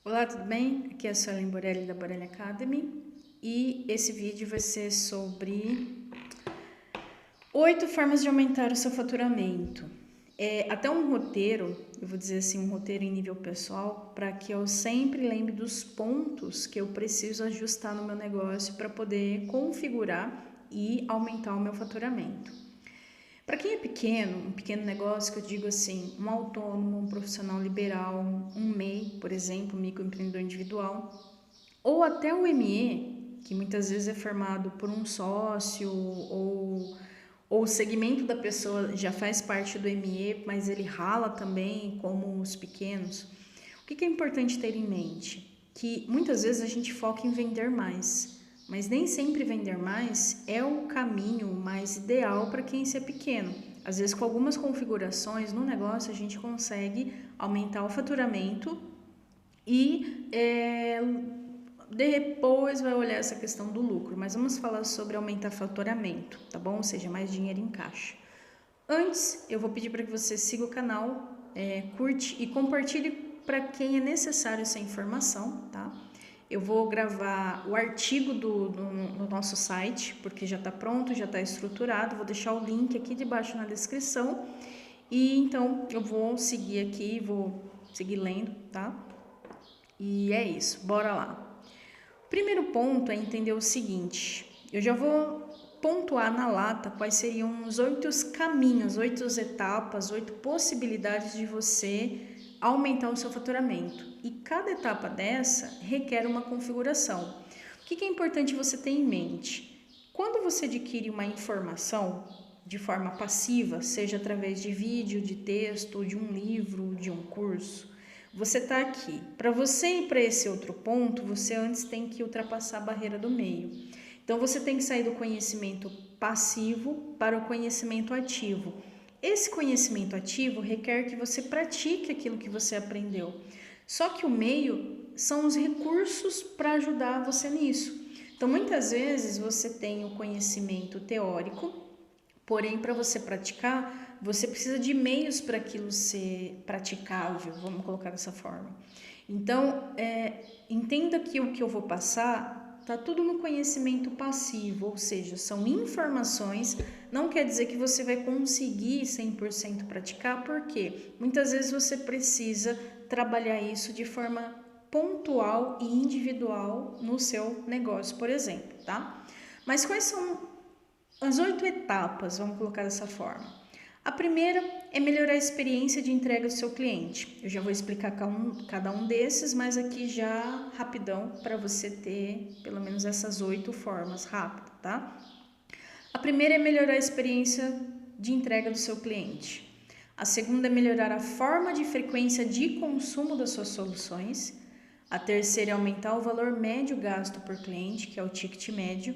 Olá, tudo bem? Aqui é a Suelen Borelli da Borelli Academy e esse vídeo vai ser sobre 8 formas de aumentar o seu faturamento. É até um roteiro, eu vou dizer assim, um roteiro em nível pessoal, para que eu sempre lembre dos pontos que eu preciso ajustar no meu negócio para poder configurar e aumentar o meu faturamento. Para quem é pequeno, um pequeno negócio que eu digo assim, um autônomo, um profissional liberal, um MEI, por exemplo, microempreendedor individual, ou até o ME, que muitas vezes é formado por um sócio ou o segmento da pessoa já faz parte do ME, mas ele rala também como os pequenos. O que é importante ter em mente? Que muitas vezes a gente foca em vender mais, mas nem sempre vender mais é o caminho mais ideal para quem é pequeno. Às vezes, com algumas configurações no negócio, a gente consegue aumentar o faturamento e depois vai olhar essa questão do lucro. Mas vamos falar sobre aumentar faturamento, tá bom? Ou seja, mais dinheiro em caixa. Antes, eu vou pedir para que você siga o canal, curte e compartilhe para quem é necessário essa informação, tá? Eu vou gravar o artigo no nosso site, porque já está pronto, já está estruturado. Vou deixar o link aqui debaixo na descrição. E então eu vou seguir aqui, vou seguir lendo, tá? E é isso, bora lá. O primeiro ponto é entender o seguinte: eu já vou pontuar na lata quais seriam os 8 caminhos, 8 etapas, 8 possibilidades de você aumentar o seu faturamento. E cada etapa dessa requer uma configuração. O que é importante você ter em mente? Quando você adquire uma informação de forma passiva, seja através de vídeo, de texto, de um livro, de um curso, você está aqui. Para você ir para esse outro ponto, você antes tem que ultrapassar a barreira do meio. Então, você tem que sair do conhecimento passivo para o conhecimento ativo. Esse conhecimento ativo requer que você pratique aquilo que você aprendeu. Só que o meio são os recursos para ajudar você nisso. Então, muitas vezes você tem o conhecimento teórico, porém, para você praticar, você precisa de meios para aquilo ser praticável, vamos colocar dessa forma. Então, entenda que o que eu vou passar está tudo no conhecimento passivo, ou seja, são informações, não quer dizer que você vai conseguir 100% praticar, porque muitas vezes você precisa trabalhar isso de forma pontual e individual no seu negócio, por exemplo, tá? Mas quais são as 8 etapas, vamos colocar dessa forma? A primeira é melhorar a experiência de entrega do seu cliente. Eu já vou explicar cada um desses, mas aqui já rapidão para você ter pelo menos essas 8 formas rápido, tá? A primeira é melhorar a experiência de entrega do seu cliente. A segunda é melhorar a forma de frequência de consumo das suas soluções. A terceira é aumentar o valor médio gasto por cliente, que é o ticket médio.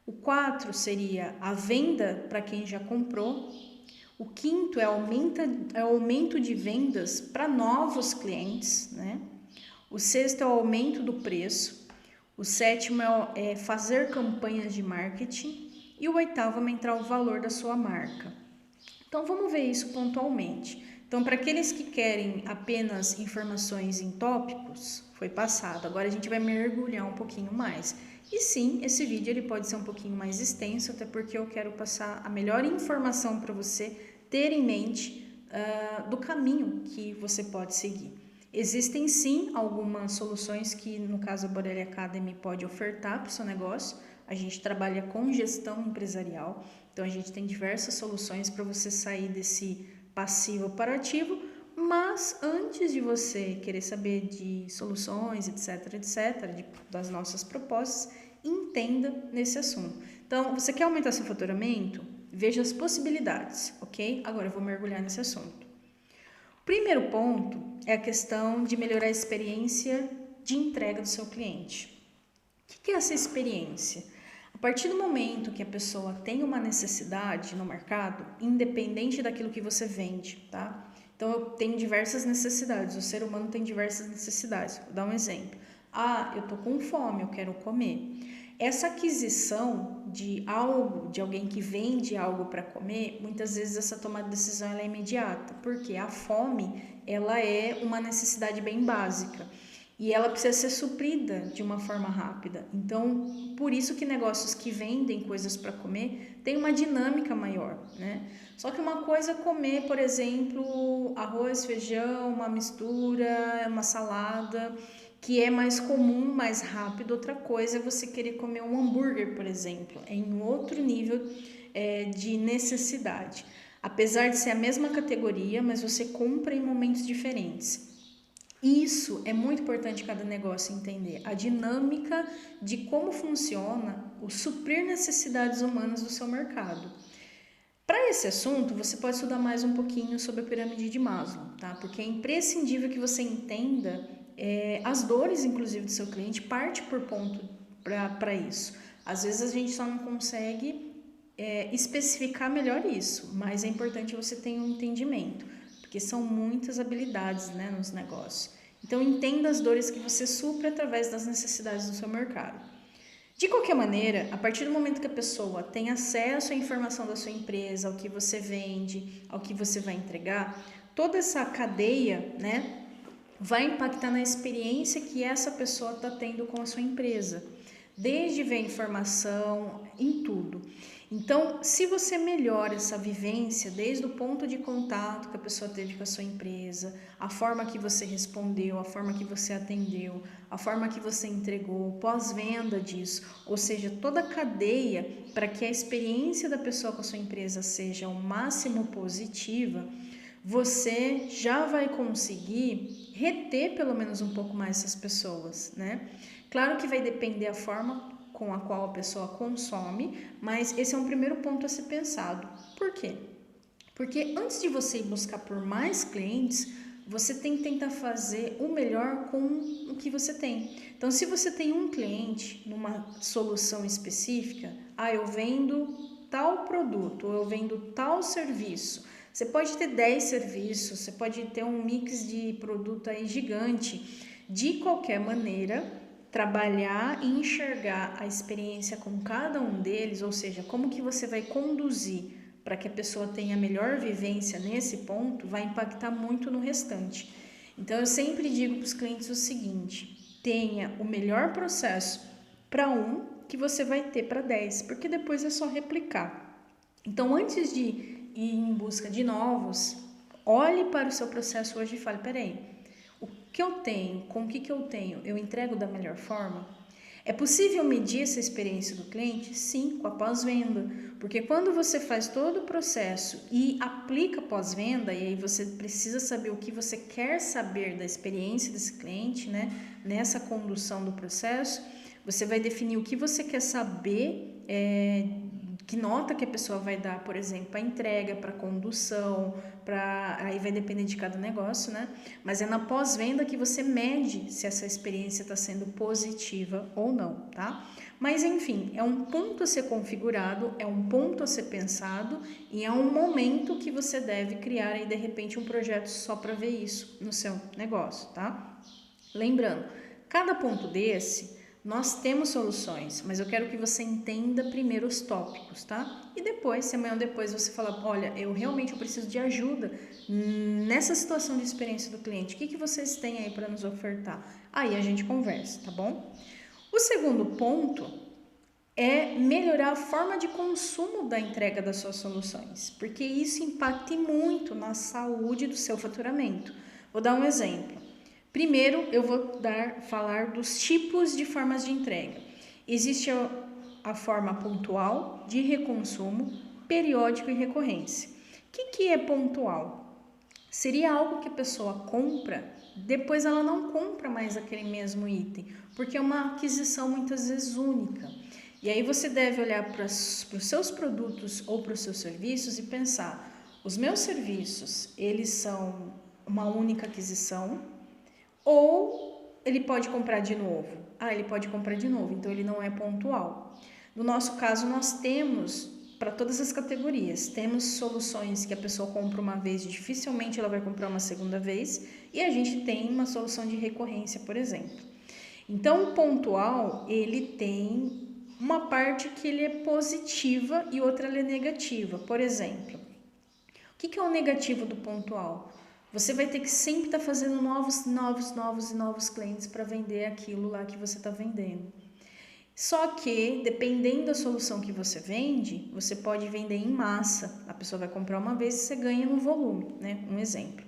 O 4 seria a venda para quem já comprou. O quinto é o aumento de vendas para novos clientes, né? O sexto é o aumento do preço. O sétimo é fazer campanhas de marketing. E o oitavo é aumentar o valor da sua marca. Então, vamos ver isso pontualmente. Então, para aqueles que querem apenas informações em tópicos, foi passado. Agora a gente vai mergulhar um pouquinho mais. E sim, esse vídeo ele pode ser um pouquinho mais extenso, até porque eu quero passar a melhor informação para você ter em mente do caminho que você pode seguir. Existem sim algumas soluções que, no caso, a Borelli Academy pode ofertar para o seu negócio. A gente trabalha com gestão empresarial, então a gente tem diversas soluções para você sair desse passivo para o ativo, mas antes de você querer saber de soluções, etc, das nossas propostas, entenda nesse assunto. Então, você quer aumentar seu faturamento? Veja as possibilidades, ok? Agora eu vou mergulhar nesse assunto. O primeiro ponto é a questão de melhorar a experiência de entrega do seu cliente. O que é essa experiência? A partir do momento que a pessoa tem uma necessidade no mercado, independente daquilo que você vende, tá? Então, eu tenho diversas necessidades, o ser humano tem diversas necessidades. Vou dar um exemplo. Eu tô com fome, eu quero comer. Essa aquisição de algo, de alguém que vende algo para comer, muitas vezes essa tomada de decisão ela é imediata, porque a fome ela é uma necessidade bem básica. e ela precisa ser suprida de uma forma rápida. Então, por isso que negócios que vendem coisas para comer têm uma dinâmica maior, né? Só que uma coisa é comer, por exemplo, arroz, feijão, uma mistura, uma salada, que é mais comum, mais rápido. Outra coisa é você querer comer um hambúrguer, por exemplo, em outro nível de necessidade. Apesar de ser a mesma categoria, mas você compra em momentos diferentes. Isso é muito importante cada negócio entender, a dinâmica de como funciona o suprir necessidades humanas do seu mercado. Para esse assunto, você pode estudar mais um pouquinho sobre a pirâmide de Maslow, tá? Porque é imprescindível que você entenda as dores, inclusive, do seu cliente, parte por ponto para isso. Às vezes a gente só não consegue especificar melhor isso, mas é importante você ter um entendimento, porque são muitas habilidades, né, nos negócios. Então, entenda as dores que você supre através das necessidades do seu mercado. De qualquer maneira, a partir do momento que a pessoa tem acesso à informação da sua empresa, ao que você vende, ao que você vai entregar, toda essa cadeia, né, vai impactar na experiência que essa pessoa está tendo com a sua empresa. Desde ver informação, em tudo. Então, se você melhora essa vivência, desde o ponto de contato que a pessoa teve com a sua empresa, a forma que você respondeu, a forma que você atendeu, a forma que você entregou, pós-venda disso, ou seja, toda a cadeia para que a experiência da pessoa com a sua empresa seja o máximo positiva, você já vai conseguir reter pelo menos um pouco mais essas pessoas, né? Claro que vai depender da forma com a qual a pessoa consome, mas esse é um primeiro ponto a ser pensado. Por quê? Porque antes de você ir buscar por mais clientes, você tem que tentar fazer o melhor com o que você tem. Então, se você tem um cliente numa solução específica, eu vendo tal produto, ou eu vendo tal serviço. Você pode ter 10 serviços, você pode ter um mix de produto aí gigante. De qualquer maneira, trabalhar e enxergar a experiência com cada um deles, ou seja, como que você vai conduzir para que a pessoa tenha a melhor vivência nesse ponto, vai impactar muito no restante. Então, eu sempre digo para os clientes o seguinte: tenha o melhor processo para um que você vai ter para 10, porque depois é só replicar. Então, antes de ir em busca de novos, olhe para o seu processo hoje e fale: peraí, o que eu tenho, com o que eu tenho, eu entrego da melhor forma? É possível medir essa experiência do cliente? Sim, com a pós-venda, porque quando você faz todo o processo e aplica pós-venda, e aí você precisa saber o que você quer saber da experiência desse cliente, né? Nessa condução do processo, você vai definir o que você quer saber, que nota que a pessoa vai dar, por exemplo, para entrega, para condução, aí vai depender de cada negócio, né? Mas é na pós-venda que você mede se essa experiência está sendo positiva ou não, tá? Mas enfim, é um ponto a ser configurado, é um ponto a ser pensado e é um momento que você deve criar aí de repente um projeto só para ver isso no seu negócio, tá? Lembrando, cada ponto desse nós temos soluções, mas eu quero que você entenda primeiro os tópicos, tá? E depois, se amanhã ou depois você falar, olha, eu realmente preciso de ajuda nessa situação de experiência do cliente, o que vocês têm aí para nos ofertar? Aí a gente conversa, tá bom? O segundo ponto é melhorar a forma de consumo da entrega das suas soluções, porque isso impacta muito na saúde do seu faturamento. Vou dar um exemplo. Primeiro, eu vou falar dos tipos de formas de entrega. Existe a forma pontual, de reconsumo, periódico e recorrência. O que é pontual? Seria algo que a pessoa compra, depois ela não compra mais aquele mesmo item, porque é uma aquisição muitas vezes única. E aí você deve olhar para os seus produtos ou para os seus serviços e pensar, os meus serviços, eles são uma única aquisição, ou ele pode comprar de novo. Ele pode comprar de novo, então ele não é pontual. No nosso caso, nós temos para todas as categorias. Temos soluções que a pessoa compra uma vez e dificilmente ela vai comprar uma segunda vez, e a gente tem uma solução de recorrência, por exemplo. Então, o pontual, ele tem uma parte que ele é positiva e outra ele é negativa. Por exemplo, o que é o negativo do pontual? você vai ter que sempre estar fazendo novos clientes para vender aquilo lá que você está vendendo. Só que, dependendo da solução que você vende, você pode vender em massa. A pessoa vai comprar uma vez e você ganha no volume, né? Um exemplo.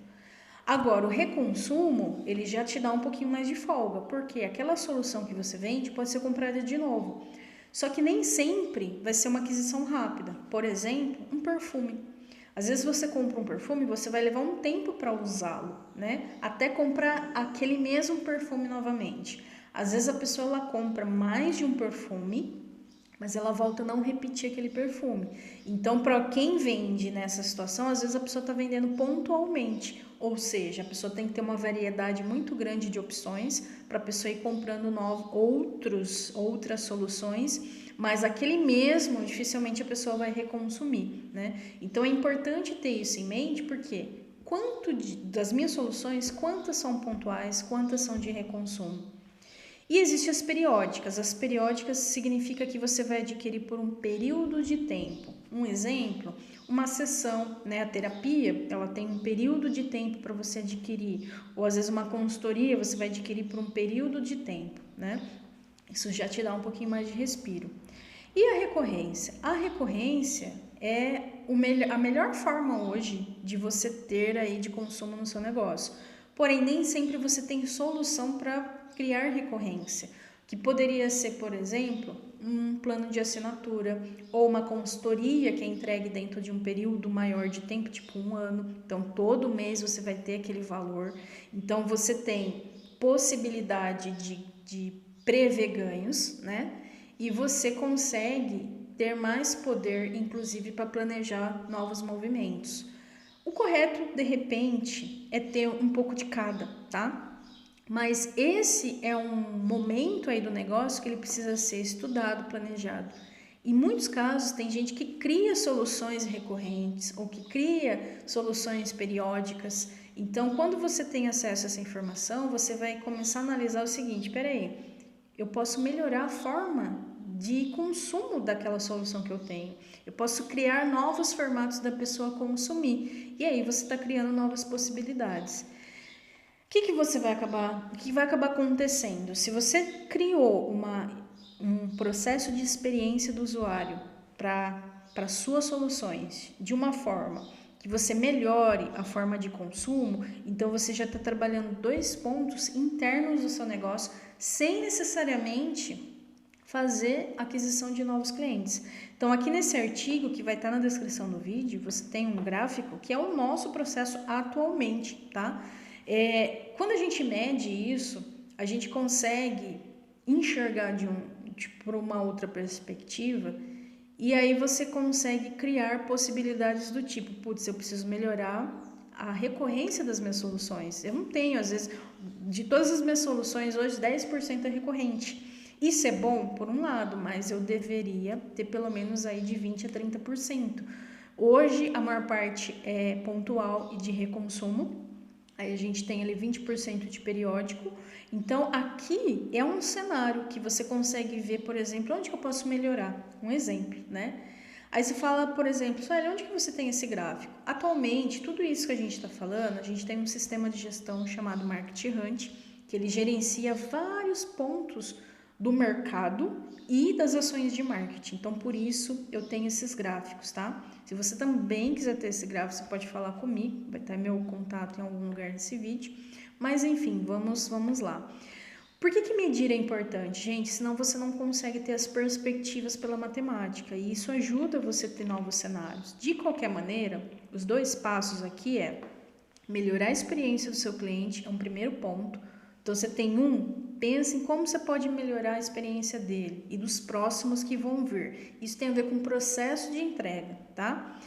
Agora, o reconsumo, ele já te dá um pouquinho mais de folga, porque aquela solução que você vende pode ser comprada de novo. Só que nem sempre vai ser uma aquisição rápida. Por exemplo, um perfume. Às vezes você compra um perfume, você vai levar um tempo para usá-lo, né? Até comprar aquele mesmo perfume novamente. Às vezes a pessoa ela compra mais de um perfume, mas ela volta a não repetir aquele perfume. Então, para quem vende nessa situação, às vezes a pessoa está vendendo pontualmente, ou seja, a pessoa tem que ter uma variedade muito grande de opções para a pessoa ir comprando outras soluções, mas aquele mesmo dificilmente a pessoa vai reconsumir, né? Então é importante ter isso em mente, porque das minhas soluções, quantas são pontuais, quantas são de reconsumo? E existem as periódicas. As periódicas significa que você vai adquirir por um período de tempo. Um exemplo, uma sessão, né? A terapia, ela tem um período de tempo para você adquirir. Ou às vezes uma consultoria você vai adquirir por um período de tempo, né? Isso já te dá um pouquinho mais de respiro. E a recorrência? A recorrência é a melhor forma hoje de você ter aí de consumo no seu negócio. Porém, nem sempre você tem solução para criar recorrência, que poderia ser, por exemplo, um plano de assinatura ou uma consultoria que é entregue dentro de um período maior de tempo, tipo 1 ano. Então, todo mês você vai ter aquele valor. Então, você tem possibilidade de prever ganhos, né? E você consegue ter mais poder, inclusive, para planejar novos movimentos. O correto, de repente, é ter um pouco de cada, tá? Mas esse é um momento aí do negócio que ele precisa ser estudado, planejado. Em muitos casos, tem gente que cria soluções recorrentes ou que cria soluções periódicas. Então, quando você tem acesso a essa informação, você vai começar a analisar o seguinte: peraí, eu posso melhorar a forma de consumo daquela solução que eu tenho. Eu posso criar novos formatos da pessoa consumir. E aí você está criando novas possibilidades. O que vai acabar acontecendo? Se você criou um processo de experiência do usuário para suas soluções de uma forma que você melhore a forma de consumo, então você já está trabalhando 2 pontos internos do seu negócio sem necessariamente fazer aquisição de novos clientes. Então, aqui nesse artigo que vai estar na descrição do vídeo, você tem um gráfico que é o nosso processo atualmente, tá? Quando a gente mede isso, a gente consegue enxergar por uma outra perspectiva, e aí você consegue criar possibilidades do tipo, putz, eu preciso melhorar a recorrência das minhas soluções. Eu não tenho, às vezes, de todas as minhas soluções, hoje 10% é recorrente. Isso é bom, por um lado, mas eu deveria ter pelo menos aí de 20% a 30%. Hoje, a maior parte é pontual e de reconsumo. Aí a gente tem ali 20% de periódico. Então, aqui é um cenário que você consegue ver, por exemplo, onde que eu posso melhorar. Um exemplo, né? Aí você fala, por exemplo, Sueli, onde que você tem esse gráfico? Atualmente, tudo isso que a gente está falando, a gente tem um sistema de gestão chamado Market Hunt, que ele gerencia vários pontos do mercado e das ações de marketing. Então, por isso, eu tenho esses gráficos, tá? Se você também quiser ter esse gráfico, você pode falar comigo, vai estar meu contato em algum lugar nesse vídeo. Mas, enfim, vamos lá. Por que medir é importante, gente? Senão você não consegue ter as perspectivas pela matemática, e isso ajuda você a ter novos cenários. De qualquer maneira, os 2 passos aqui é melhorar a experiência do seu cliente, é um primeiro ponto. Então, você tem pensa em como você pode melhorar a experiência dele e dos próximos que vão vir. Isso tem a ver com o processo de entrega, tá?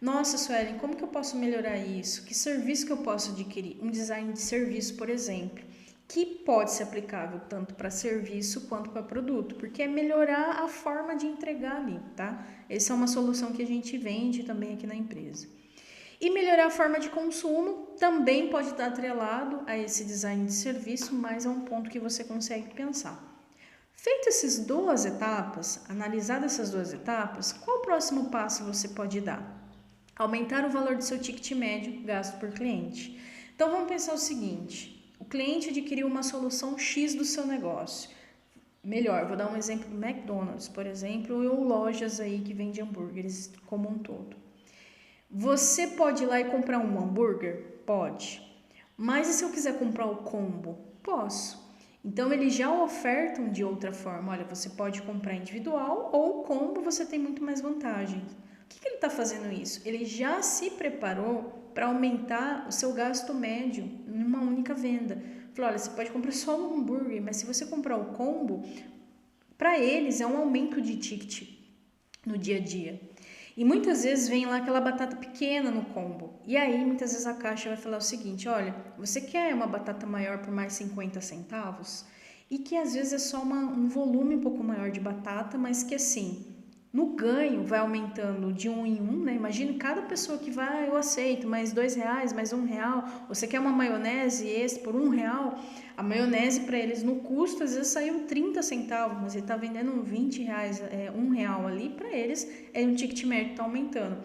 Nossa, Suelen, como que eu posso melhorar isso? Que serviço que eu posso adquirir? Um design de serviço, por exemplo, que pode ser aplicável tanto para serviço quanto para produto, porque é melhorar a forma de entregar ali, tá? Essa é uma solução que a gente vende também aqui na empresa. E melhorar a forma de consumo também pode estar atrelado a esse design de serviço, mas é um ponto que você consegue pensar. Feito essas 2 etapas, analisadas essas 2 etapas, qual o próximo passo você pode dar? Aumentar o valor do seu ticket médio gasto por cliente. Então vamos pensar o seguinte: o cliente adquiriu uma solução X do seu negócio. Melhor, vou dar um exemplo do McDonald's, por exemplo, ou lojas aí que vendem hambúrgueres como um todo. Você pode ir lá e comprar um hambúrguer? Pode. Mas e se eu quiser comprar o combo? Posso. Então eles já ofertam de outra forma. Olha, você pode comprar individual ou combo, você tem muito mais vantagens. O que ele está fazendo isso? Ele já se preparou para aumentar o seu gasto médio numa única venda. Falou, olha, você pode comprar só um hambúrguer, mas se você comprar o combo, para eles é um aumento de ticket no dia a dia. E muitas vezes vem lá aquela batata pequena no combo. E aí, muitas vezes a caixa vai falar o seguinte, olha, você quer uma batata maior por mais 50 centavos? E que às vezes é só um volume um pouco maior de batata, mas que assim, no ganho vai aumentando de um em um, né? Imagina cada pessoa que vai, eu aceito, mais R$2, mais R$1. Você quer uma maionese esse por R$1? A maionese para eles no custo às vezes saiu 30 centavos, mas ele está vendendo R$20, R$1 ali, para eles é um ticket médio que está aumentando.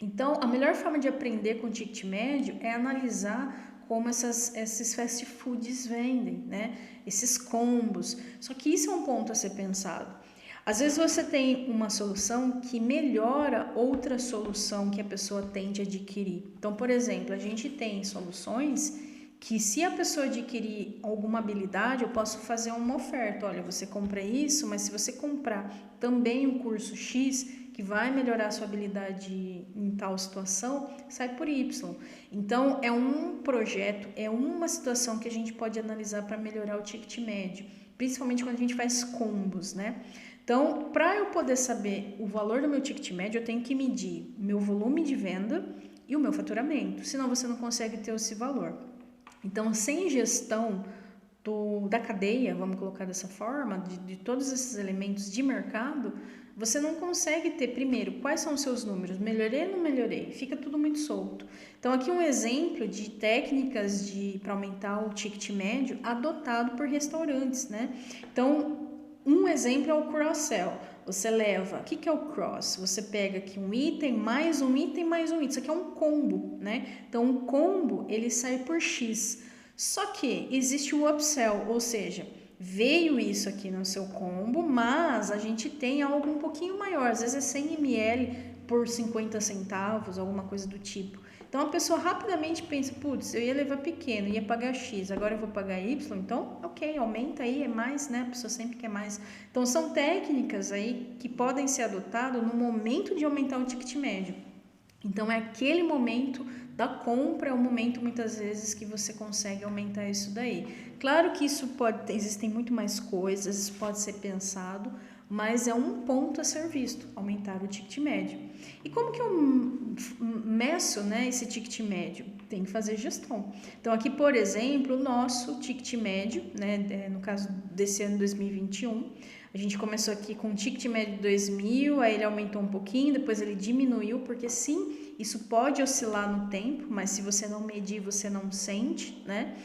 Então, a melhor forma de aprender com o ticket médio é analisar como esses fast foods vendem, né? Esses combos. Só que isso é um ponto a ser pensado. Às vezes você tem uma solução que melhora outra solução que a pessoa tende a adquirir. Então, por exemplo, a gente tem soluções que se a pessoa adquirir alguma habilidade, eu posso fazer uma oferta. Olha, você compra isso, mas se você comprar também um curso X, que vai melhorar a sua habilidade em tal situação, sai por Y. Então, é um projeto, é uma situação que a gente pode analisar para melhorar o ticket médio, principalmente quando a gente faz combos, né? Então, para eu poder saber o valor do meu ticket médio, eu tenho que medir meu volume de venda e o meu faturamento, senão você não consegue ter esse valor. Então, sem gestão da cadeia, vamos colocar dessa forma, de todos esses elementos de mercado, você não consegue ter, primeiro, quais são os seus números, melhorei ou não melhorei, fica tudo muito solto. Então, aqui um exemplo de técnicas para aumentar o ticket médio adotado por restaurantes, né? Então, um exemplo é o cross-sell. Você leva, o que é o cross? Você pega aqui um item, mais um item, mais um item. Isso aqui é um combo, né? Então, um combo, ele sai por X. Só que existe o upsell, ou seja, veio isso aqui no seu combo, mas a gente tem algo um pouquinho maior. Às vezes é 100 ml por 50 centavos, alguma coisa do tipo. Então, a pessoa rapidamente pensa, putz, eu ia levar pequeno, ia pagar X, agora eu vou pagar Y, então, ok, aumenta aí, é mais, né? A pessoa sempre quer mais. Então, são técnicas aí que podem ser adotadas no momento de aumentar o ticket médio. Então, é aquele momento da compra, é o momento, muitas vezes, que você consegue aumentar isso daí. Claro que existem muito mais coisas, isso pode ser pensado, mas é um ponto a ser visto, aumentar o ticket médio. E como que eu meço, né, esse ticket médio? Tem que fazer gestão. Então, aqui, por exemplo, o nosso ticket médio, né, no caso desse ano 2021, a gente começou aqui com um ticket médio de 2.000, aí ele aumentou um pouquinho, depois ele diminuiu, porque sim, isso pode oscilar no tempo, mas se você não medir, você não sente, né?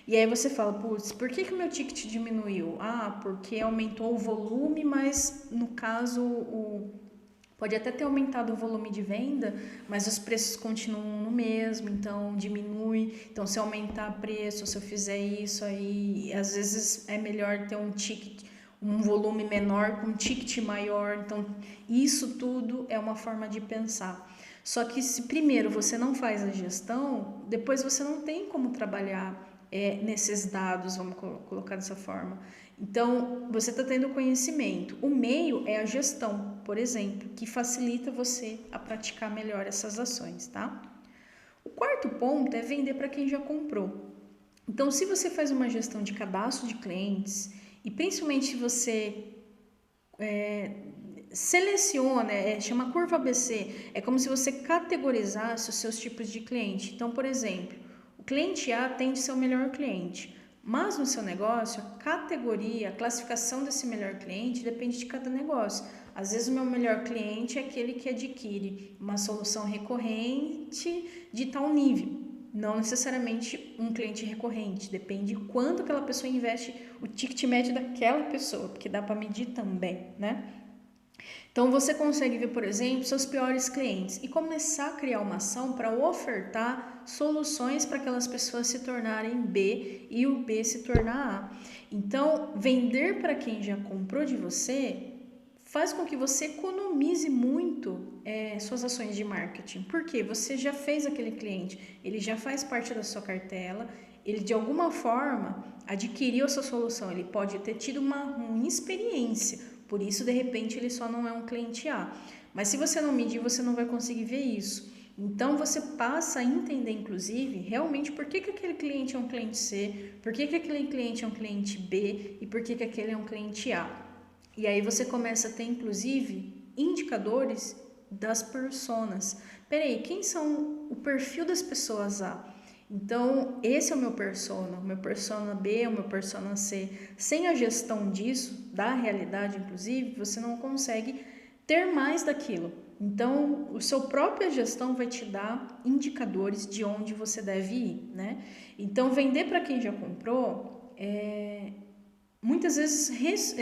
E aí você fala, putz, por que o meu ticket diminuiu? Ah, porque aumentou o volume, mas no caso pode até ter aumentado o volume de venda, mas os preços continuam no mesmo, então diminui. Então, se eu aumentar o preço, se eu fizer isso aí, às vezes é melhor ter um ticket, um volume menor com um ticket maior. Então, isso tudo é uma forma de pensar. Só que se primeiro você não faz a gestão, depois você não tem como trabalhar nesses dados, vamos colocar dessa forma. Então, você está tendo conhecimento. O meio é a gestão, por exemplo, que facilita você a praticar melhor essas ações, tá? O quarto ponto é vender para quem já comprou. Então, se você faz uma gestão de cadastro de clientes e principalmente se você seleciona, chama curva ABC, é como se você categorizasse os seus tipos de cliente. Então, por exemplo, o cliente A tende a ser o melhor cliente, mas no seu negócio, a categoria, a classificação desse melhor cliente depende de cada negócio. Às vezes o meu melhor cliente é aquele que adquire uma solução recorrente de tal nível. Não necessariamente um cliente recorrente, depende de quanto aquela pessoa investe, o ticket médio daquela pessoa, porque dá para medir também, né? Então você consegue ver, por exemplo, seus piores clientes e começar a criar uma ação para ofertar soluções para aquelas pessoas se tornarem B e o B se tornar A. Então, vender para quem já comprou de você faz com que você economize muito suas ações de marketing, porque você já fez aquele cliente, ele já faz parte da sua cartela, ele de alguma forma adquiriu a sua solução, ele pode ter tido uma ruim experiência, por isso de repente ele só não é um cliente A. Mas se você não medir, você não vai conseguir ver isso. Então você passa a entender, inclusive, realmente por que aquele cliente é um cliente C, por que aquele cliente é um cliente B e por que aquele é um cliente A. E aí você começa a ter, inclusive, indicadores das personas. Peraí, quem são o perfil das pessoas A? Então, esse é o meu persona B é o meu persona C. Sem a gestão disso, da realidade, inclusive, você não consegue ter mais daquilo. Então, o seu própria gestão vai te dar indicadores de onde você deve ir, né? Então, vender para quem já comprou, muitas vezes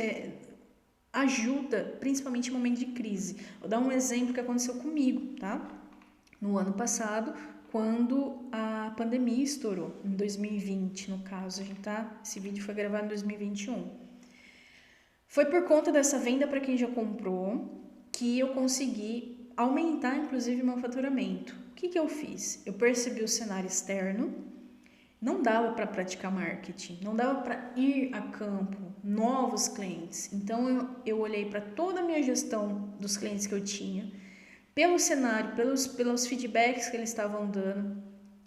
ajuda, principalmente em momentos de crise. Vou dar um exemplo que aconteceu comigo, tá? No ano passado, quando a pandemia estourou, em 2020, no caso, esse vídeo foi gravado em 2021. Foi por conta dessa venda para quem já comprou que eu consegui aumentar, inclusive, meu faturamento. O que eu fiz? Eu percebi o cenário externo, não dava para praticar marketing, não dava para ir a campo, novos clientes. Então eu olhei para toda a minha gestão dos clientes que eu tinha, pelo cenário, pelos feedbacks que eles estavam dando.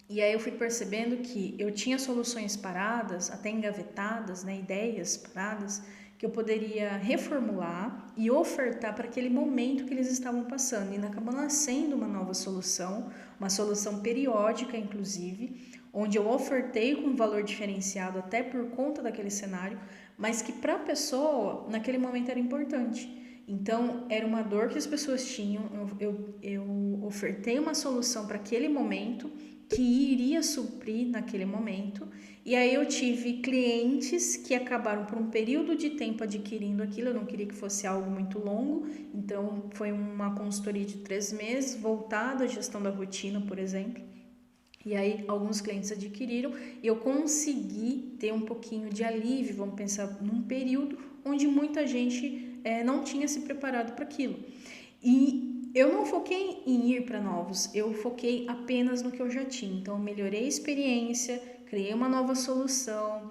E aí eu fui percebendo que eu tinha soluções paradas, até engavetadas, né, ideias paradas, que eu poderia reformular e ofertar para aquele momento que eles estavam passando. E acabou nascendo uma nova solução, uma solução periódica, inclusive, onde eu ofertei com um valor diferenciado até por conta daquele cenário, mas que para a pessoa, naquele momento, era importante. Então, era uma dor que as pessoas tinham, eu ofertei uma solução para aquele momento, que iria suprir naquele momento, e aí eu tive clientes que acabaram por um período de tempo adquirindo aquilo, eu não queria que fosse algo muito longo, então foi uma consultoria de 3 meses, voltada à gestão da rotina, por exemplo, e aí alguns clientes adquiriram e eu consegui ter um pouquinho de alívio, vamos pensar num período onde muita gente não tinha se preparado para aquilo. E eu não foquei em ir para novos, eu foquei apenas no que eu já tinha. Então, eu melhorei a experiência, criei uma nova solução,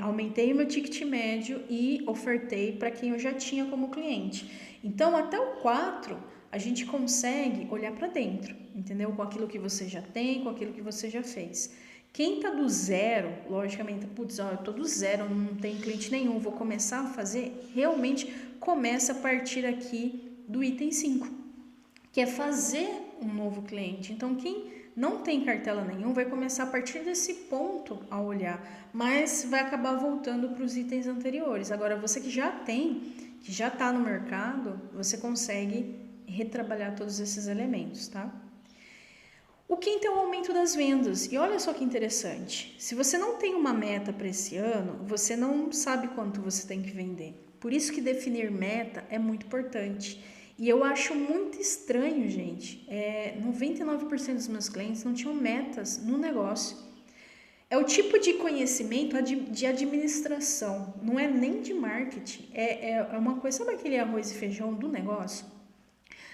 aumentei o meu ticket médio e ofertei para quem eu já tinha como cliente. Então, até o 4, a gente consegue olhar para dentro, entendeu? Com aquilo que você já tem, com aquilo que você já fez. Quem tá do zero, logicamente, putz, eu tô do zero, não tem cliente nenhum, vou começar a fazer, realmente começa a partir aqui do item 5, que é fazer um novo cliente. Então, quem não tem cartela nenhum vai começar a partir desse ponto a olhar, mas vai acabar voltando para os itens anteriores. Agora, você que já tem, que já está no mercado, você consegue retrabalhar todos esses elementos, tá? O quinto é o aumento das vendas. E olha só que interessante. Se você não tem uma meta para esse ano, você não sabe quanto você tem que vender. Por isso que definir meta é muito importante. E eu acho muito estranho, gente. 99% dos meus clientes não tinham metas no negócio. É o tipo de conhecimento de administração, não é nem de marketing. É uma coisa, sabe aquele arroz e feijão do negócio?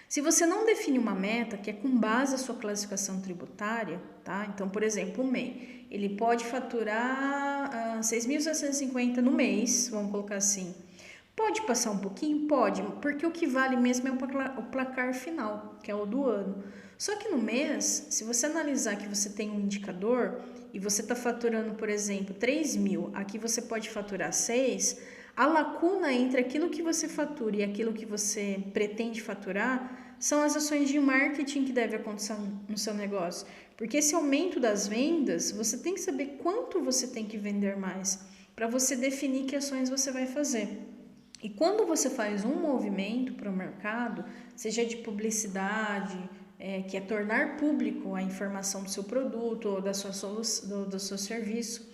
Se você não define uma meta que é com base na sua classificação tributária, tá? Então, por exemplo, o MEI, ele pode faturar 6.750 no mês, vamos colocar assim. Pode passar um pouquinho? Pode, porque o que vale mesmo é o placar final, que é o do ano. Só que no mês, se você analisar que você tem um indicador e você está faturando, por exemplo, 3.000, aqui você pode faturar 6, a lacuna entre aquilo que você fatura e aquilo que você pretende faturar são as ações de marketing que devem acontecer no seu negócio. Porque esse aumento das vendas, você tem que saber quanto você tem que vender mais para você definir que ações você vai fazer. E quando você faz um movimento para o mercado, seja de publicidade, que é tornar público a informação do seu produto ou da sua solução, do seu serviço,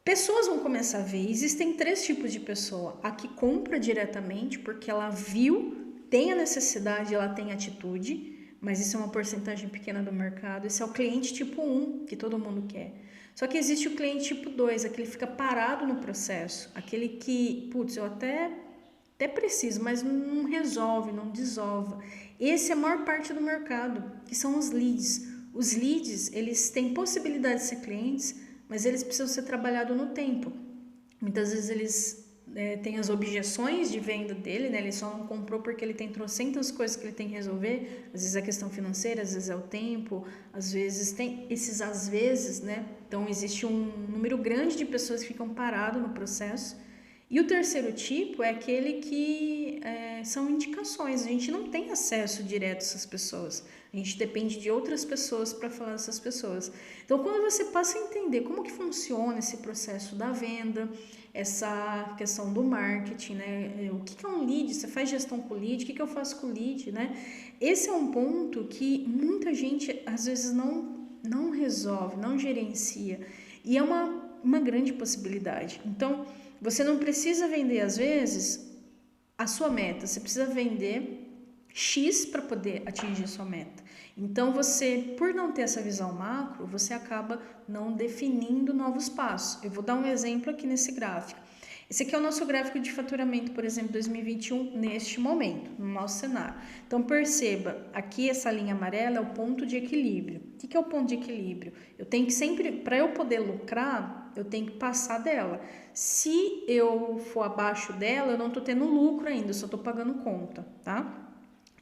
Pessoas vão começar a ver, existem 3 tipos de pessoa: a que compra diretamente porque ela viu, tem a necessidade, ela tem atitude, mas isso é uma porcentagem pequena do mercado. Esse é o cliente tipo 1, que todo mundo quer. Só que existe o cliente tipo 2, aquele que fica parado no processo, aquele que, putz, eu até preciso, mas não resolve, não desova. Esse é a maior parte do mercado, que são os leads. Os leads, eles têm possibilidade de ser clientes, mas eles precisam ser trabalhados no tempo. Muitas vezes eles têm as objeções de venda dele, né? Ele só não comprou porque ele tem trocentas coisas que ele tem que resolver. Às vezes é questão financeira, às vezes é o tempo, às vezes tem esses às vezes, né? Então existe um número grande de pessoas que ficam paradas no processo. E o terceiro tipo é aquele que são indicações. A gente não tem acesso direto a essas pessoas. A gente depende de outras pessoas para falar dessas pessoas. Então, quando você passa a entender como que funciona esse processo da venda, essa questão do marketing, né? O que é um lead? Você faz gestão com lead? O que eu faço com lead, né? Esse é um ponto que muita gente, às vezes, não resolve, não gerencia. E é uma grande possibilidade. Então, você não precisa vender, às vezes, a sua meta. Você precisa vender X para poder atingir a sua meta. Então, você, por não ter essa visão macro, você acaba não definindo novos passos. Eu vou dar um exemplo aqui nesse gráfico. Esse aqui é o nosso gráfico de faturamento, por exemplo, 2021, neste momento, no nosso cenário. Então, perceba, aqui essa linha amarela é o ponto de equilíbrio. O que é o ponto de equilíbrio? Eu tenho que sempre, para eu poder lucrar, eu tenho que passar dela. Se eu for abaixo dela, eu não estou tendo lucro ainda, eu só estou pagando conta, tá?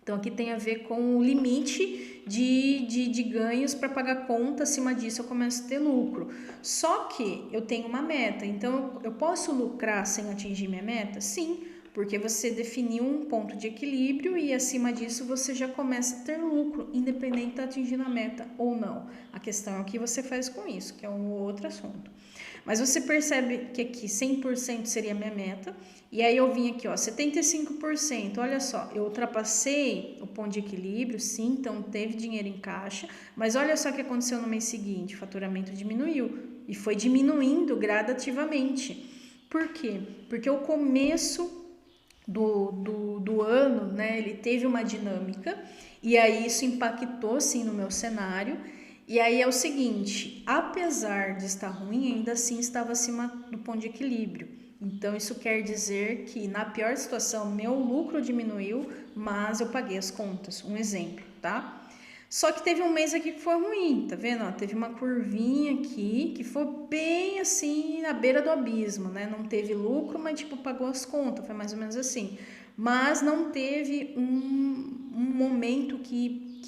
Então, aqui tem a ver com o limite de ganhos para pagar conta. Acima disso, eu começo a ter lucro. Só que eu tenho uma meta. Então, eu posso lucrar sem atingir minha meta? Sim, porque você definiu um ponto de equilíbrio e acima disso você já começa a ter lucro, independente de estar atingindo a meta ou não. A questão é o que você faz com isso, que é um outro assunto. Mas você percebe que aqui 100% seria a minha meta. E aí eu vim aqui, ó, 75%. Olha só, eu ultrapassei o ponto de equilíbrio, sim, então teve dinheiro em caixa. Mas olha só o que aconteceu no mês seguinte, o faturamento diminuiu. E foi diminuindo gradativamente. Por quê? Porque o começo do ano, né, ele teve uma dinâmica. E aí isso impactou, sim, no meu cenário. E aí é o seguinte, apesar de estar ruim, ainda assim estava acima do ponto de equilíbrio. Então, isso quer dizer que na pior situação, meu lucro diminuiu, mas eu paguei as contas. Um exemplo, tá? Só que teve um mês aqui que foi ruim, tá vendo? Ó, teve uma curvinha aqui que foi bem assim na beira do abismo, né? Não teve lucro, mas tipo pagou as contas, foi mais ou menos assim. Mas não teve um momento que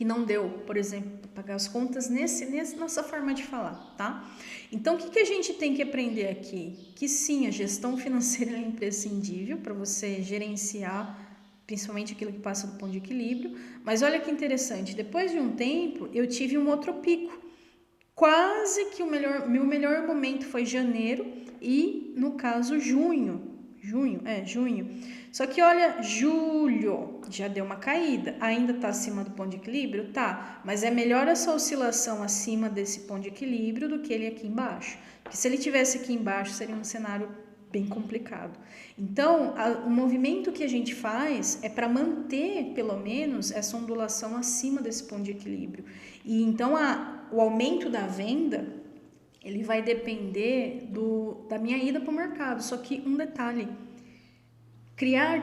não deu, por exemplo, pagar as contas nessa forma de falar, tá? Então, o que a gente tem que aprender aqui? Que sim, a gestão financeira é imprescindível para você gerenciar, principalmente aquilo que passa do ponto de equilíbrio, mas olha que interessante, depois de um tempo, eu tive um outro pico. Quase que meu melhor momento foi janeiro e, no caso, junho. Só que olha, julho já deu uma caída. Ainda tá acima do ponto de equilíbrio? Tá, mas é melhor essa oscilação acima desse ponto de equilíbrio do que ele aqui embaixo. Porque se ele tivesse aqui embaixo, seria um cenário bem complicado. Então, o movimento que a gente faz é para manter, pelo menos, essa ondulação acima desse ponto de equilíbrio. E então, o aumento da venda, ele vai depender da minha ida para o mercado. Só que um detalhe,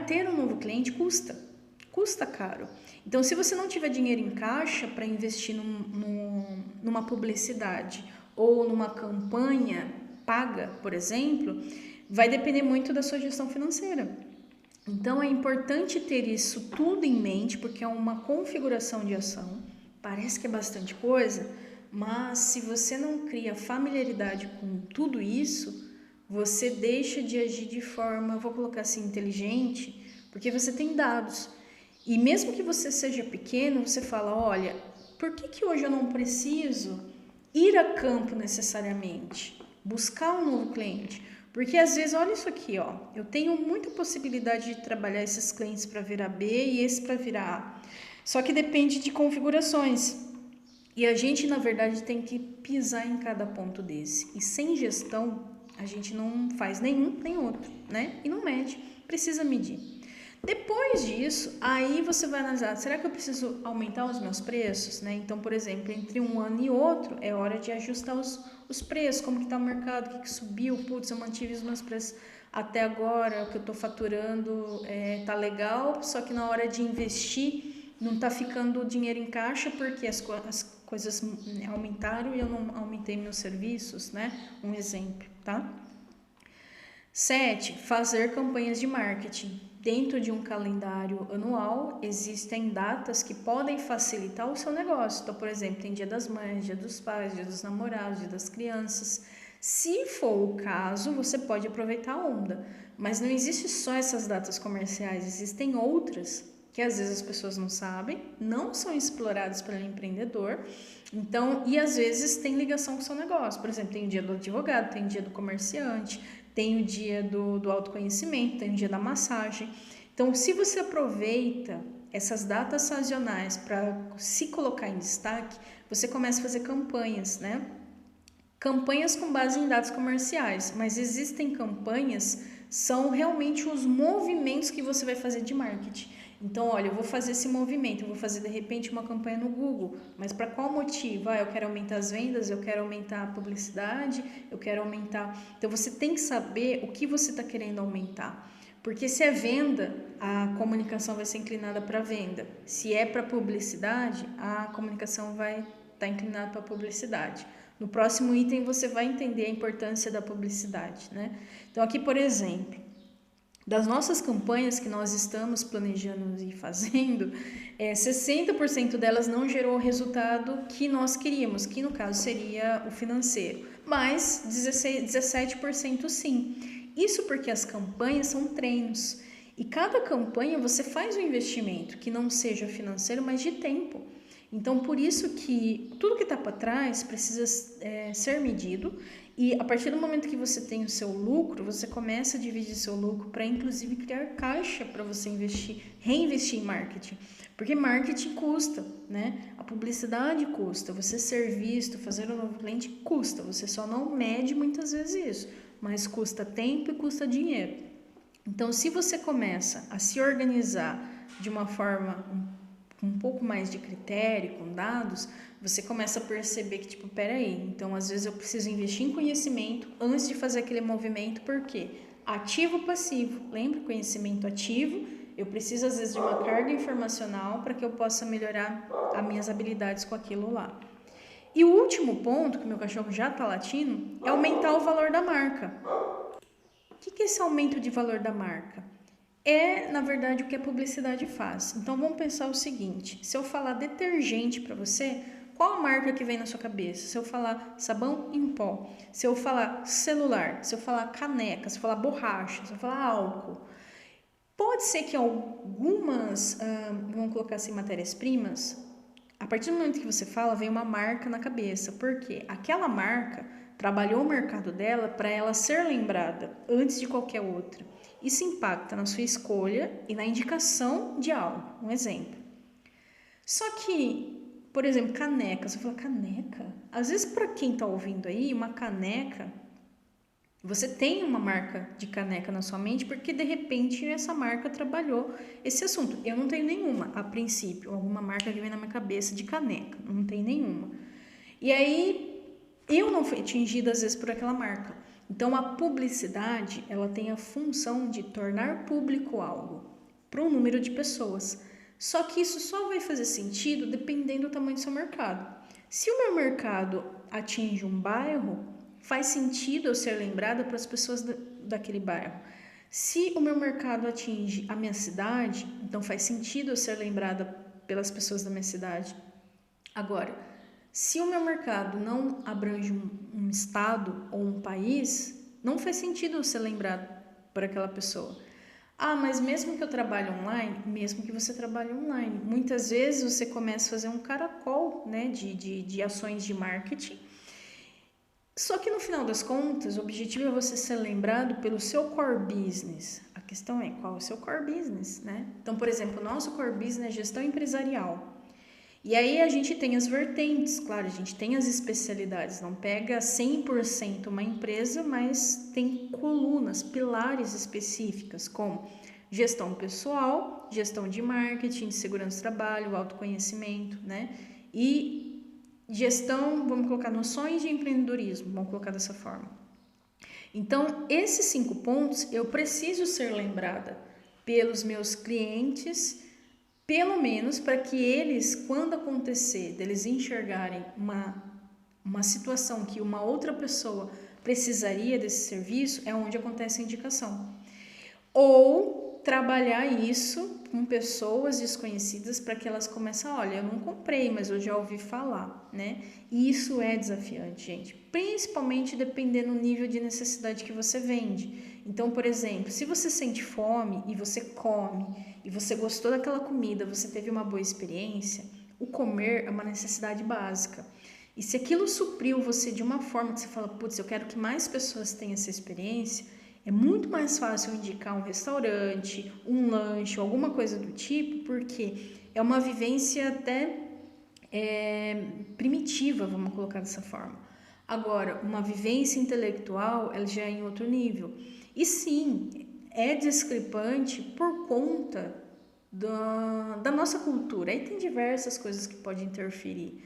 ter um novo cliente custa caro. Então, se você não tiver dinheiro em caixa para investir numa publicidade ou numa campanha paga, por exemplo, vai depender muito da sua gestão financeira. Então, é importante ter isso tudo em mente, porque é uma configuração de ação. Parece que é bastante coisa, mas se você não cria familiaridade com tudo isso, você deixa de agir de forma, vou colocar assim, inteligente, porque você tem dados. E mesmo que você seja pequeno, você fala, olha, por que hoje eu não preciso ir a campo necessariamente? Buscar um novo cliente? Porque às vezes, olha isso aqui, ó, eu tenho muita possibilidade de trabalhar esses clientes para virar B e esse para virar A. Só que depende de configurações. E a gente, na verdade, tem que pisar em cada ponto desse. E sem gestão, a gente não faz nenhum nem outro, né? E não mede, precisa medir. Depois disso, aí você vai analisar, será que eu preciso aumentar os meus preços, né? Então, por exemplo, entre um ano e outro, é hora de ajustar os preços, como que tá o mercado, o que subiu, putz, eu mantive os meus preços até agora, o que eu tô faturando tá legal, só que na hora de investir, não tá ficando dinheiro em caixa, porque as coisas aumentaram e eu não aumentei meus serviços, né? Um exemplo, tá? 7. Fazer campanhas de marketing. Dentro de um calendário anual, existem datas que podem facilitar o seu negócio. Então, por exemplo, tem Dia das Mães, Dia dos Pais, Dia dos Namorados, Dia das Crianças. Se for o caso, você pode aproveitar a onda. Mas não existe só essas datas comerciais, existem outras que às vezes as pessoas não sabem, não são exploradas pelo empreendedor. Então, e às vezes tem ligação com o seu negócio. Por exemplo, tem o dia do advogado, tem o dia do comerciante, tem o dia do autoconhecimento, tem o dia da massagem. Então, se você aproveita essas datas sazonais para se colocar em destaque, você começa a fazer campanhas, né? Campanhas com base em dados comerciais, mas existem campanhas, são realmente os movimentos que você vai fazer de marketing. Então, olha, eu vou fazer esse movimento, eu vou fazer de repente uma campanha no Google, mas para qual motivo? Eu quero aumentar as vendas, eu quero aumentar a publicidade, eu quero aumentar... Então, você tem que saber o que você está querendo aumentar. Porque se é venda, a comunicação vai ser inclinada para venda. Se é para publicidade, a comunicação vai estar inclinada para publicidade. No próximo item você vai entender a importância da publicidade, né? Então aqui, por exemplo, das nossas campanhas que nós estamos planejando e fazendo, 60% delas não gerou o resultado que nós queríamos, que no caso seria o financeiro, mas 17% sim. Isso porque as campanhas são treinos e cada campanha você faz um investimento que não seja financeiro, mas de tempo. Então, por isso que tudo que está para trás precisa ser medido e a partir do momento que você tem o seu lucro, você começa a dividir seu lucro para inclusive criar caixa para você reinvestir em marketing. Porque marketing custa, né? A publicidade custa, você ser visto, fazer um novo cliente custa, você só não mede muitas vezes isso, mas custa tempo e custa dinheiro. Então, se você começa a se organizar de uma forma um pouco mais de critério, com dados, você começa a perceber que, tipo, peraí, então às vezes eu preciso investir em conhecimento antes de fazer aquele movimento, por quê? Ativo ou passivo, lembra? Conhecimento ativo, eu preciso às vezes de uma carga informacional para que eu possa melhorar as minhas habilidades com aquilo lá. E o último ponto, que meu cachorro já está latindo, é aumentar o valor da marca. O que é esse aumento de valor da marca? Na verdade, o que a publicidade faz. Então, vamos pensar o seguinte, se eu falar detergente para você, qual a marca que vem na sua cabeça? Se eu falar sabão em pó, se eu falar celular, se eu falar caneca, se eu falar borracha, se eu falar álcool, pode ser que algumas, vamos colocar assim, matérias-primas, a partir do momento que você fala, vem uma marca na cabeça, porque aquela marca trabalhou o mercado dela para ela ser lembrada antes de qualquer outra. Isso impacta na sua escolha e na indicação de algo, um exemplo. Só que, por exemplo, caneca, você fala caneca? Às vezes para quem está ouvindo aí, uma caneca, você tem uma marca de caneca na sua mente porque de repente essa marca trabalhou esse assunto. Eu não tenho nenhuma, a princípio, alguma marca que vem na minha cabeça de caneca, não tem nenhuma. E aí, eu não fui atingida às vezes por aquela marca. Então, a publicidade, ela tem a função de tornar público algo para um número de pessoas. Só que isso só vai fazer sentido dependendo do tamanho do seu mercado. Se o meu mercado atinge um bairro, faz sentido eu ser lembrada para as pessoas daquele bairro. Se o meu mercado atinge a minha cidade, então faz sentido eu ser lembrada pelas pessoas da minha cidade. Agora, se o meu mercado não abrange um estado ou um país, não faz sentido eu ser lembrado por aquela pessoa. Mas mesmo que eu trabalhe online, mesmo que você trabalhe online, muitas vezes você começa a fazer um caracol, né, de ações de marketing. Só que no final das contas, o objetivo é você ser lembrado pelo seu core business. A questão é qual é o seu core business, né? Então, por exemplo, o nosso core business é gestão empresarial. E aí a gente tem as vertentes, claro, a gente tem as especialidades, não pega 100% uma empresa, mas tem colunas, pilares específicas, como gestão pessoal, gestão de marketing, segurança do trabalho, autoconhecimento, né? E gestão, vamos colocar noções de empreendedorismo, vamos colocar dessa forma. Então, esses 5 pontos eu preciso ser lembrada pelos meus clientes, pelo menos para que eles, quando acontecer, deles enxergarem uma situação que uma outra pessoa precisaria desse serviço, é onde acontece a indicação. Ou trabalhar isso com pessoas desconhecidas para que elas comecem a, olha, eu não comprei, mas eu já ouvi falar, né? E isso é desafiante, gente, principalmente dependendo do nível de necessidade que você vende. Então, por exemplo, se você sente fome e você come, e você gostou daquela comida, você teve uma boa experiência, o comer é uma necessidade básica. E se aquilo supriu você de uma forma que você fala, putz, eu quero que mais pessoas tenham essa experiência, é muito mais fácil indicar um restaurante, um lanche, alguma coisa do tipo, porque é uma vivência até primitiva, vamos colocar dessa forma. Agora, uma vivência intelectual, ela já é em outro nível. E sim, é discrepante por conta da nossa cultura. Aí tem diversas coisas que podem interferir.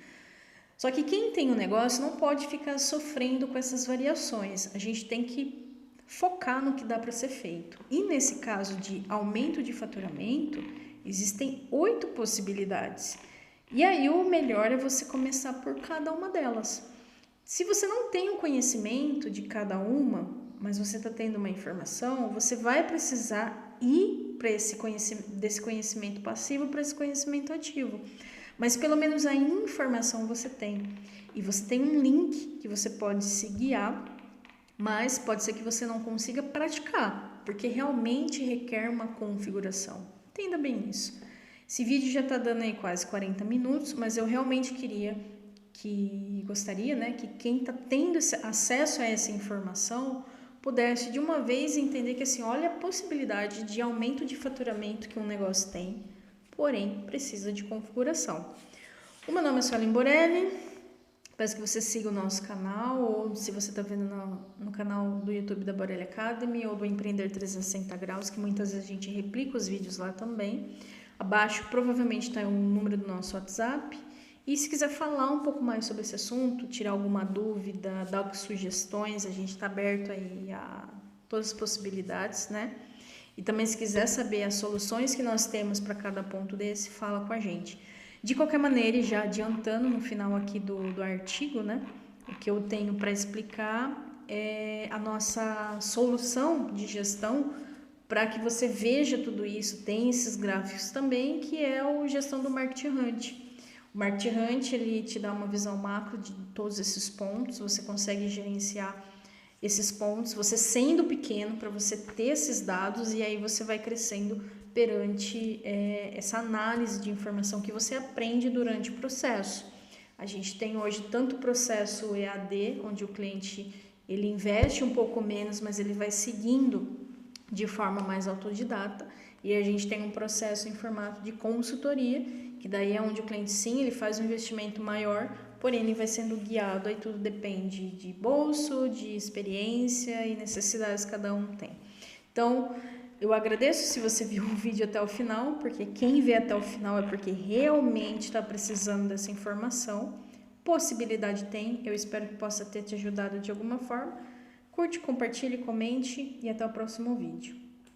Só que quem tem um negócio não pode ficar sofrendo com essas variações. A gente tem que focar no que dá para ser feito. E nesse caso de aumento de faturamento, existem 8 possibilidades. E aí o melhor é você começar por cada uma delas. Se você não tem o conhecimento de cada uma, mas você está tendo uma informação, você vai precisar ir para desse conhecimento passivo para esse conhecimento ativo. Mas pelo menos a informação você tem. E você tem um link que você pode se guiar, mas pode ser que você não consiga praticar, porque realmente requer uma configuração. Entenda bem isso. Esse vídeo já está dando aí quase 40 minutos, mas eu realmente gostaria, né, que quem está tendo acesso a essa informação pudesse de uma vez entender que assim, olha a possibilidade de aumento de faturamento que um negócio tem, porém precisa de configuração. O meu nome é Suelen Borelli. Peço que você siga o nosso canal, ou se você está vendo no canal do YouTube da Borelli Academy ou do Empreender 360 Graus, que muitas vezes a gente replica os vídeos lá também. Abaixo provavelmente está o número do nosso WhatsApp. E se quiser falar um pouco mais sobre esse assunto, tirar alguma dúvida, dar sugestões, a gente está aberto aí a todas as possibilidades, né? E também se quiser saber as soluções que nós temos para cada ponto desse, fala com a gente. De qualquer maneira, e já adiantando no final aqui do artigo, né, o que eu tenho para explicar é a nossa solução de gestão para que você veja tudo isso. Tem esses gráficos também, que é o gestão do Marketing Hunt. O Marketing Hunt, ele te dá uma visão macro de todos esses pontos, você consegue gerenciar esses pontos, você sendo pequeno para você ter esses dados, e aí você vai crescendo perante essa análise de informação que você aprende durante o processo. A gente tem hoje tanto o processo EAD, onde o cliente ele investe um pouco menos, mas ele vai seguindo de forma mais autodidata, e a gente tem um processo em formato de consultoria, que daí é onde o cliente sim, ele faz um investimento maior, porém ele vai sendo guiado, aí tudo depende de bolso, de experiência e necessidades que cada um tem. Então, eu agradeço se você viu o vídeo até o final, porque quem vê até o final é porque realmente está precisando dessa informação. Possibilidade tem, eu espero que possa ter te ajudado de alguma forma. Curte, compartilhe, comente e até o próximo vídeo.